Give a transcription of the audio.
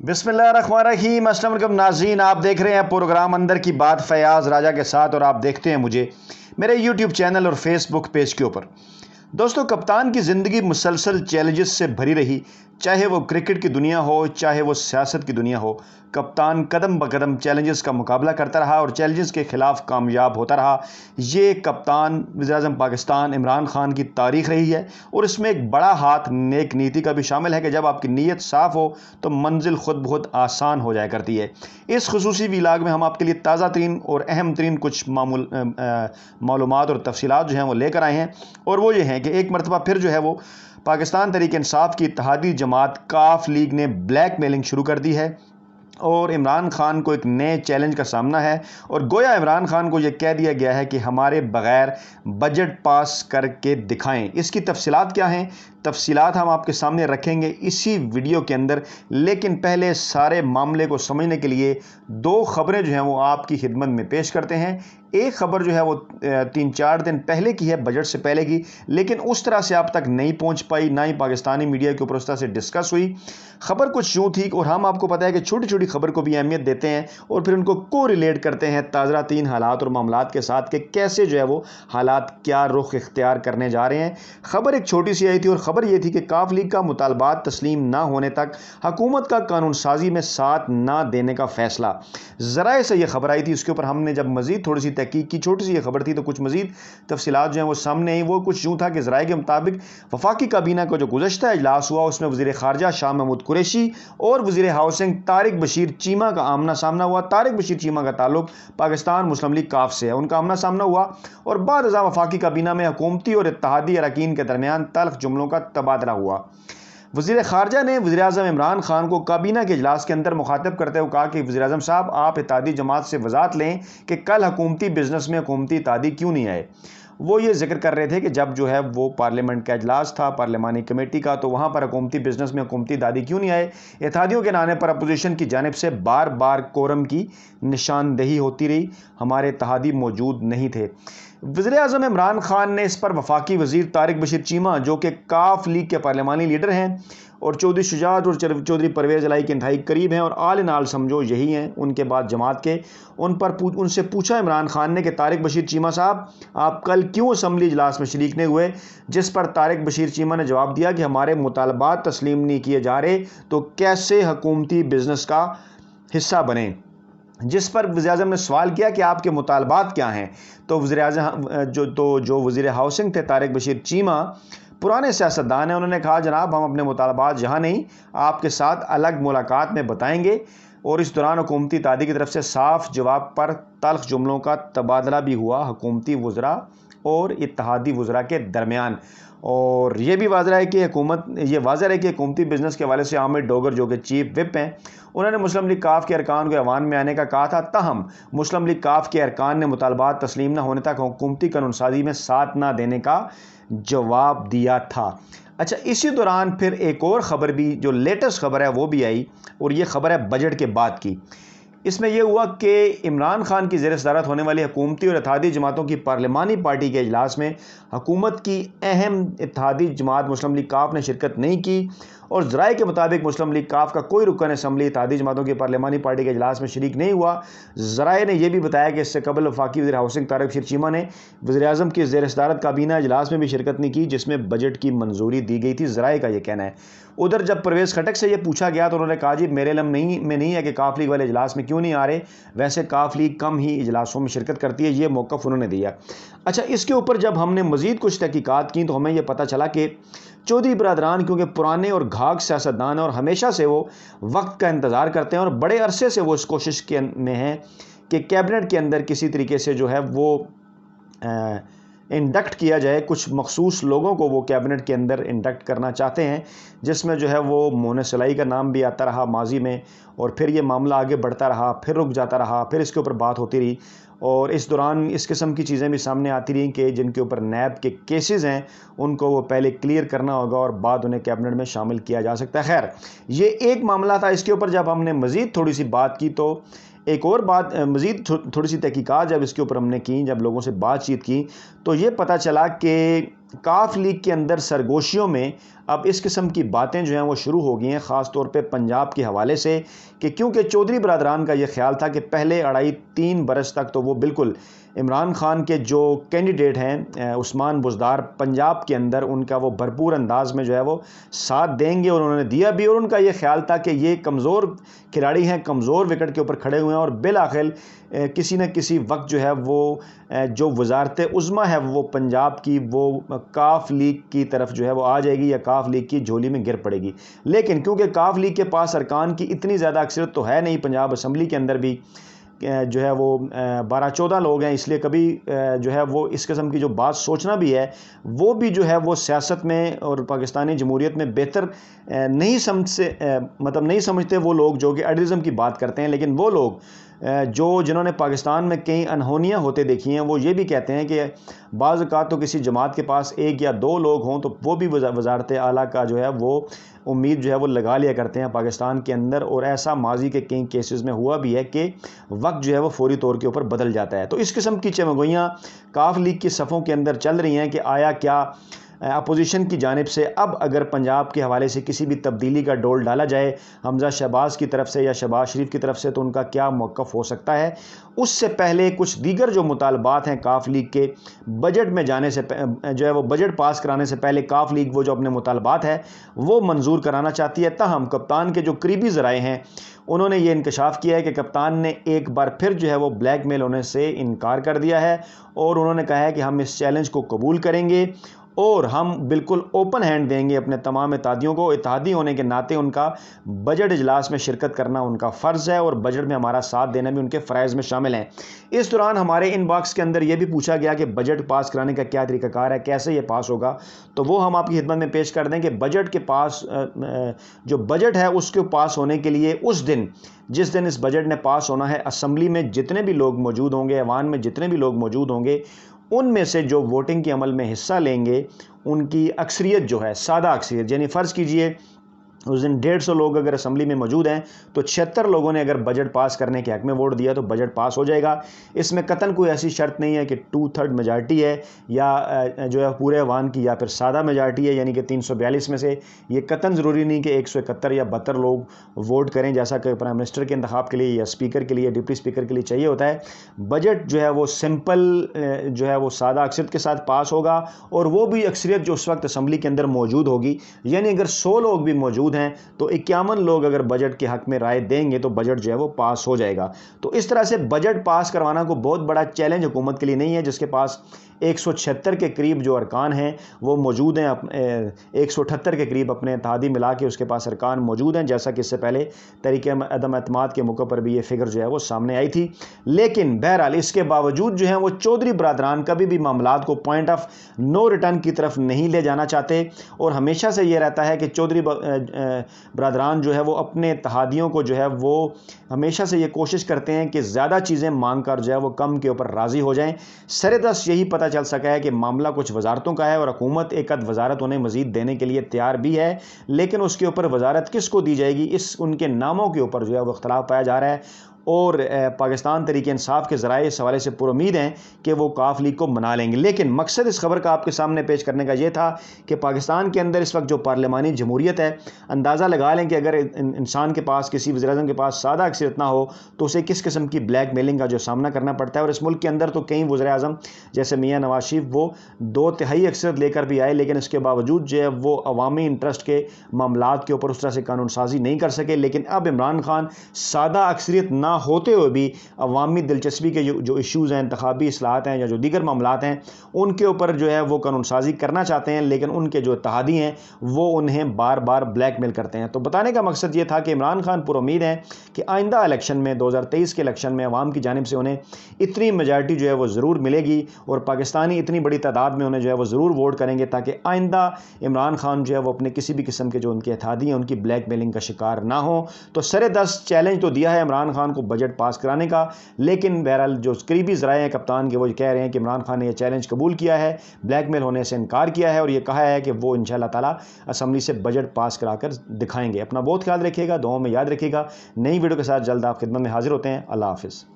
बिस्मिल्लाहिर्रहमानिर्रहीम। अस्सलाम वालेकुम नाज़रीन, आप देख रहे हैं प्रोग्राम अंदर की बात फयाज़ राजा के साथ, और आप देखते हैं मुझे मेरे यूट्यूब चैनल और फेसबुक पेज के ऊपर। दोस्तों, कप्तान की ज़िंदगी मुसलसल चैलेंजेस से भरी रही, चाहे वो क्रिकेट की दुनिया हो, चाहे वो सियासत की दुनिया हो। कप्तान कदम ब कदम चैलेंजेस का मुकाबला करता रहा और चैलेंजेस के ख़िलाफ़ कामयाब होता रहा। ये कप्तान वज़ीर-ए-आज़म पाकिस्तान इमरान खान की तारीख़ रही है, और इसमें एक बड़ा हाथ नेक नीति का भी शामिल है कि जब आपकी नीयत साफ़ हो तो मंजिल ख़ुद बहुत आसान हो जाया करती है। इस ख़ुसूसी व्लॉग में हम आपके लिए ताज़ा तरीन और अहम तरीन कुछ मालूमात और तफसीलात जो हैं वो लेकर आए हैं, और वो ये हैं कि एक मरतबा फिर जो है वो पाकिस्तान तहरीक इंसाफ की इत्तेहादी जमात काफ लीग ने ब्लैक मेलिंग शुरू कर दी है, और इमरान खान को एक नए चैलेंज का सामना है। और गोया इमरान खान को यह कह दिया गया है कि हमारे बग़ैर बजट पास करके दिखाएं। इसकी तफसीलात क्या हैं, तफसीलात हम आपके सामने रखेंगे इसी वीडियो के अंदर। लेकिन पहले सारे मामले को समझने के लिए दो ख़बरें जो हैं वो आपकी खिदमत में पेश करते हैं। एक ख़बर जो है वो 3-4 दिन पहले की है, बजट से पहले की, लेकिन उस तरह से आप तक नहीं पहुंच पाई, ना ही पाकिस्तानी मीडिया के ऊपर उस तरह से डिस्कस हुई। ख़बर कुछ यूँ थी, और हम आपको पता है कि छोटी छोटी खबर को भी अहमियत देते हैं और फिर उनको को रिलेट करते हैं ताज़ा तीन हालात और मामलात के साथ कि कैसे जो है वो हालात क्या रुख इख्तियार करने जा रहे हैं। ख़बर एक छोटी सी आई थी, और ख़बर ये थी कि काफ लीग का मुतालबात तस्लीम ना होने तक हुकूमत का कानून साजी में साथ ना देने का फ़ैसला। ज़राए से ये खबर आई थी, उसके ऊपर हमने जब मज़ीद थोड़ी सी तहकीक की, छोटी सी ये खबर थी तो कुछ मज़ीद तफसीलात जो हैं वो सामने आई। वो कुछ यूँ था कि ज़राए के मुताबिक वफाकी काबीना का जो गुज़श्ता इजलास हुआ उसमें वज़ीर ख़ारजा शाह महमूद कुरैशी और वज़ीर हाउसिंग तारिक बशीर चीमा का आमना सामना हुआ। तारिक बशीर चीमा का ताल्लुक पाकिस्तान मुस्लिम लीग काफ से है, उनका आमना सामना हुआ, और बाद अज़ा वफाकी काबीना में हुकूमती और इत्तेहादी अरकान के दरमियान तल्ख़ जुमलों का तबादला हुआ। वज़ीर ख़ारजा ने वज़ीर-ए-आज़म इमरान खान को काबीना के इजलास के अंदर मुखातब करते हुए कहा कि वज़ीर-ए-आज़म साहब, आप इत्तेहादी जमात से वज़ाहत लें कि कल हुकूमती बिजनेस में हुकूमती इत्तेहादी क्यों नहीं आए। वो ये जिक्र कर रहे थे कि जब जो है वो पार्लियामेंट का इजलास था पार्लिमानी कमेटी का, तो वहाँ पर हुकूमती बिजनेस में हुकूमती दादी क्यों नहीं आए। इत्तेहादियों के नाने पर अपोजिशन की जानिब से बार बार कोरम की निशानदेही होती रही, हमारे इत्तेहादी मौजूद नहीं थे। वज़ीर-ए-आज़म इमरान खान ने इस पर वफाकी वज़ीर तारिक बशीर चीमा, जो कि काफ लीग के पार्लिमानी लीडर हैं और चौधरी शुजात और चौधरी परवेज़ इलाही के इंतहाई करीब हैं, और आल इन आल समझो यही हैं उनके बाद जमात के, उनसे पूछा इमरान खान ने कि तारिक बशीर चीमा साहब, आप कल क्यों असम्बली इजलास में शरीक नहीं हुए। जिस पर तारिक बशीर चीमा ने जवाब दिया कि हमारे मुतालबात तस्लीम नहीं किए जा रहे तो कैसे हुकूमती बिजनेस का हिस्सा बने। जिस पर वज़ीर-ए-आज़म ने सवाल किया कि आपके मुतालबात क्या हैं, तो वज़ीर-ए-आज़म जो वज़ीर हाउसिंग थे तारिक बशीर चीमा पुराने सियासतदान हैं, उन्होंने कहा जनाब, हम अपने मुतालबात यहाँ नहीं आपके साथ अलग मुलाकात में बताएंगे। और इस दौरान हुकूमती इत्तेहादी की तरफ से साफ जवाब पर तल्ख़ जुमलों का तबादला भी हुआ हुकूमती वज़रा और इत्तेहादी वज़रा के दरमियान। और ये भी वाज़ेह है कि हुकूमती बिजनेस के हवाले से आमिर डोगर, जो कि चीफ विप हैं, उन्होंने मुस्लिम लीग काफ के अरकान को ऐवान में आने का कहा था। ताहम मुस्लिम लीग काफ के अरकान ने मुतालबात तस्लीम न होने तक हुकूमती कानून साजी में साथ न देने का जवाब दिया था। अच्छा, इसी दौरान फिर एक और ख़बर भी, जो लेटेस्ट ख़बर है वो भी आई, और ये ख़बर है बजट के बाद की। इसमें यह हुआ कि इमरान खान की ज़ेर सदारत होने वाली हुकूमती और इत्तेहादी जमातों की पार्लिमानी पार्टी के इजलास में हुकूमत की अहम इत्तेहादी जमात मुस्लिम लीग काफ ने शिरकत नहीं की, और ज़राए के मुताबिक मुस्लिम लीग काफ का कोई रुकन असम्बली इत्तेहादी जमातों की पार्लिमानी पार्टी के इजलास में शरीक नहीं हुआ। ज़राए ने यह भी बताया कि इससे कबल वफाकी वज़ीर हाउसिंग तारिक बशीर चीमा ने वज़ीर-ए-आज़म की ज़ेर सदारत काबीना इजलास में भी शिरकत नहीं की, जिसमें बजट की मंजूरी दी गई थी। ज़राए का यह कहना है। उधर जब परवेज़ खटक से यह पूछा गया तो उन्होंने कहा, जी मेरे इल्म में नहीं है कि काफ लीग वाले इजलास में क्यों नहीं आ रहे, वैसे काफ लीग कम ही इजलासों में शिरकत करती है, ये मौक़िफ़ उन्होंने दिया। अच्छा, इसके ऊपर जब हमने मज़ीद कुछ तहकीकात की तो हमें यह पता चला कि चौधरी बरादरान क्योंकि पुराने और घाघ सियासतदान हैं और हमेशा से वो वक्त का इंतज़ार करते हैं, और बड़े अरसे से वो इस कोशिश में हैं कि कैबिनेट के अंदर किसी तरीके से जो है वो इंडक्ट किया जाए। कुछ मखसूस लोगों को वो कैबिनेट के अंदर इंडक्ट करना चाहते हैं, जिसमें जो है वो मोहन सलाई का नाम भी आता रहा माजी में, और फिर ये मामला आगे बढ़ता रहा, फिर रुक जाता रहा, फिर इसके ऊपर बात होती रही, और इस दौरान इस किस्म की चीज़ें भी सामने आती रहीं कि जिनके ऊपर नैब के केसेस हैं उनको वो पहले क्लियर करना होगा और बाद उन्हें कैबिनेट में शामिल किया जा सकता है। खैर, ये एक मामला था। इसके ऊपर जब हमने मज़ीद थोड़ी सी बात की तो एक और बात, मज़ीद थोड़ी सी तहकीकात जब इसके ऊपर हमने की, जब लोगों से बातचीत की, तो ये पता चला कि काफ लीग के अंदर सरगोशियों में अब इस किस्म की बातें जो हैं वो शुरू हो गई हैं, ख़ास तौर पे पंजाब के हवाले से, कि क्योंकि चौधरी बरदरान का ये ख्याल था कि पहले 2.5-3 बरस तक तो वो बिल्कुल इमरान खान के जो कैंडिडेट हैं उस्मान बुज़दार पंजाब के अंदर, उनका वो भरपूर अंदाज में जो है वो साथ देंगे, और उन्होंने दिया भी। और उनका ये ख्याल था कि ये कमज़ोर खिलाड़ी हैं, कमज़ोर विकेट के ऊपर खड़े हुए हैं, और बिलाखिर किसी न किसी वक्त जो है वो जो वजारत उज़्मा है वो पंजाब की वो काफ लीग की तरफ जो है वो आ जाएगी या काफ लीग की झोली में गिर पड़ेगी। लेकिन क्योंकि काफ लीग के पास अरकान की इतनी ज़्यादा अक्सरियत तो है नहीं, पंजाब असम्बली के अंदर भी जो है वो 12-14 लोग हैं, इसलिए कभी जो है वो इस किस्म की जो बात सोचना भी है वो भी जो है वो सियासत में और पाकिस्तानी जमहूरियत में बेहतर नहीं समझते वो लोग जो कि एडलिज्म की बात करते हैं। लेकिन वो लोग जिन्होंने पाकिस्तान में कई अनहोनियाँ होते देखी हैं, वो ये भी कहते हैं कि बाज़ औक़ात तो किसी जमात के पास 1 या 2 लोग हों तो वो भी वज़ारत आला का जो है वो उम्मीद जो है वो लगा लिया करते हैं पाकिस्तान के अंदर। और ऐसा माजी के कई केसेस में हुआ भी है कि वक्त जो है वो फौरी तौर के ऊपर बदल जाता है। तो इस किस्म की चमगोइयाँ काफ लीग की सफ़ों के अंदर चल रही हैं कि आया क्या अपोजिशन की जानिब से अब अगर पंजाब के हवाले से किसी भी तब्दीली का डोल डाला जाए हमज़ा शहबाज की तरफ से या शहबाज शरीफ की तरफ से, तो उनका क्या मौक़िफ़ हो सकता है। उससे पहले कुछ दीगर जो मुतालबात हैं काफ लीग के, बजट में जाने से जो है वो बजट पास कराने से पहले काफ लीग वो जो अपने मुतालबात है वो मंजूर कराना चाहती है। ताहम कप्तान के जो करीबी ज़राए हैं उन्होंने ये इंकशाफ किया है कि कप्तान ने एक बार फिर जो है वो ब्लैकमेल होने से इनकार कर दिया है, और उन्होंने कहा है कि हम इस चैलेंज को कबूल करेंगे और हम बिल्कुल ओपन हैंड देंगे अपने तमाम इत्तेहादियों को। इत्तेहादी होने के नाते उनका बजट इजलास में शिरकत करना उनका फ़र्ज़ है, और बजट में हमारा साथ देना भी उनके फ़राइज़ में शामिल हैं। इस दौरान हमारे इनबॉक्स के अंदर ये भी पूछा गया कि बजट पास कराने का क्या तरीक़ाकार है, कैसे ये पास होगा, तो वो हम आपकी खिदमत में पेश कर दें कि बजट के पास जो बजट है उसके पास होने के लिए उस दिन जिस दिन इस बजट ने पास होना है, असम्बली में जितने भी लोग मौजूद होंगे, ऐवान में जितने भी लोग मौजूद होंगे, उनमें से जो वोटिंग के अमल में हिस्सा लेंगे उनकी अक्सरियत जो है, सादा अक्सरियत, यानी फ़र्ज़ कीजिए उस दिन 150 लोग अगर असम्बली में मौजूद हैं तो 76 लोगों ने अगर बजट पास करने के हक में वोट दिया तो बजट पास हो जाएगा। इसमें कतन कोई ऐसी शर्त नहीं है कि 2/3 मेजॉरिटी है या जो है पूरे अवान की या फिर सादा मेजॉरिटी है, यानी कि 342 में से ये कतन ज़रूरी नहीं कि 171 या 72 लोग वोट करें, जैसा कि प्राइम मिनिस्टर के इंतखाब के लिए या स्पीकर के लिए, डिप्टी स्पीकर के लिए चाहिए होता है। बजट जो है वो सिंपल जो है वो सादा अक्सरियत के साथ पास होगा, और वो भी अक्सरियत जो उस वक्त असम्बली के अंदर मौजूद होगी, यानी अगर 100 लोग भी मौजूद हैं तो 51 लोग अगर बजट के हक में राय देंगे तो बजट जो है वो पास हो जाएगा। तो इस तरह से बजट पास करवाना को बहुत बड़ा चैलेंज हुकूमत के लिए नहीं है, जिसके पास 176 के करीब जो अरकान हैं वो मौजूद हैं, 178 के करीब अपने इत्तेहादी मिला के उसके पास अरकान मौजूद हैं, जैसा कि इससे पहले तरीके अदम एतमाद के मौके पर भी ये फिगर जो है वो सामने आई थी। लेकिन बहरहाल इसके बावजूद जो है वो चौधरी बरदरान कभी भी मामलात को पॉइंट ऑफ नो रिटर्न की तरफ नहीं ले जाना चाहते, और हमेशा से ये रहता है कि चौधरी बरदरान जो है वो अपने इत्तेहादियों को जो है वो हमेशा से ये कोशिश करते हैं कि ज़्यादा चीज़ें मांग कर जो है वो कम के ऊपर राज़ी हो जाएं। सरेदस यही पता चल सका है कि मामला कुछ वजारतों का है और हुकूमत एक अद वजारत उन्हें मज़ीद देने के लिए तैयार भी है, लेकिन उसके ऊपर वजारत किसको दी जाएगी, इस उनके नामों के ऊपर जो है वो इख्तलाफ पाया जा रहा है। और पाकिस्तान तहरीक इंसाफ के ज़राए इस हवाले से पुरुमीद हैं कि वो काफ लीग को मना लेंगे। लेकिन मकसद इस खबर का आपके सामने पेश करने का ये था कि पाकिस्तान के अंदर इस वक्त जो पार्लिमानी जमहूरियत है, अंदाज़ा लगा लें कि अगर इंसान के पास, किसी वज़ीर-ए-आज़म के पास सादा अक्सरियत ना हो तो उसे किस किस्म की ब्लैक मेलिंग का जो सामना करना पड़ता है। और इस मुल्क के अंदर तो कई वज़ीर-ए-आज़म जैसे मियाँ नवाज शरीफ वो 2/3 अक्सरियत लेकर भी आए, लेकिन इसके बावजूद जो है वो अवामी इंटरेस्ट के मामलात के ऊपर उस तरह से कानून साजी नहीं कर सके। लेकिन अब इमरान खान सादा अक्सरियत ना होते हुए भी अवामी दिलचस्पी के जो इश्यूज़ हैं, इंतखाबी इस्लाहत हैं या जो दीगर मामलात हैं, उनके ऊपर जो है वो कानून साजी करना चाहते हैं, लेकिन उनके जो इत्तेहादी हैं वो उन्हें बार बार ब्लैकमेल करते हैं। तो बताने का मकसद ये था कि इमरान खान पुरुमीद हैं कि आइंदा इलेक्शन में 2023 के इलेक्शन में अवाम की जानिब से उन्हें इतनी मेजॉरिटी जो है वो ज़रूर मिलेगी और पाकिस्तानी इतनी बड़ी तादाद में उन्हें जो है वो ज़रूर वोट करेंगे, ताकि आइंदा इमरान खान जो है वो अपने किसी भी किस्म के जो उनके इत्तेहादी हैं उनकी ब्लैक मेलिंग का शिकार ना हो। तो सरे-दस चैलेंज तो दिया है इमरान खान को बजट पास कराने का, लेकिन बहरहाल जो करीबी ज़राए हैं कप्तान के वो कह रहे हैं कि इमरान खान ने यह चैलेंज कबूल किया है, ब्लैकमेल होने से इनकार किया है और ये कहा है कि वो इंशाअल्लाह ताला असम्बली से बजट पास कराकर दिखाएंगे। अपना बहुत ख्याल रखिएगा, दुआओं में याद रखिएगा। नई वीडियो के साथ जल्द आप खिदमत में हाजिर होते हैं। अल्लाह हाफ़िज़।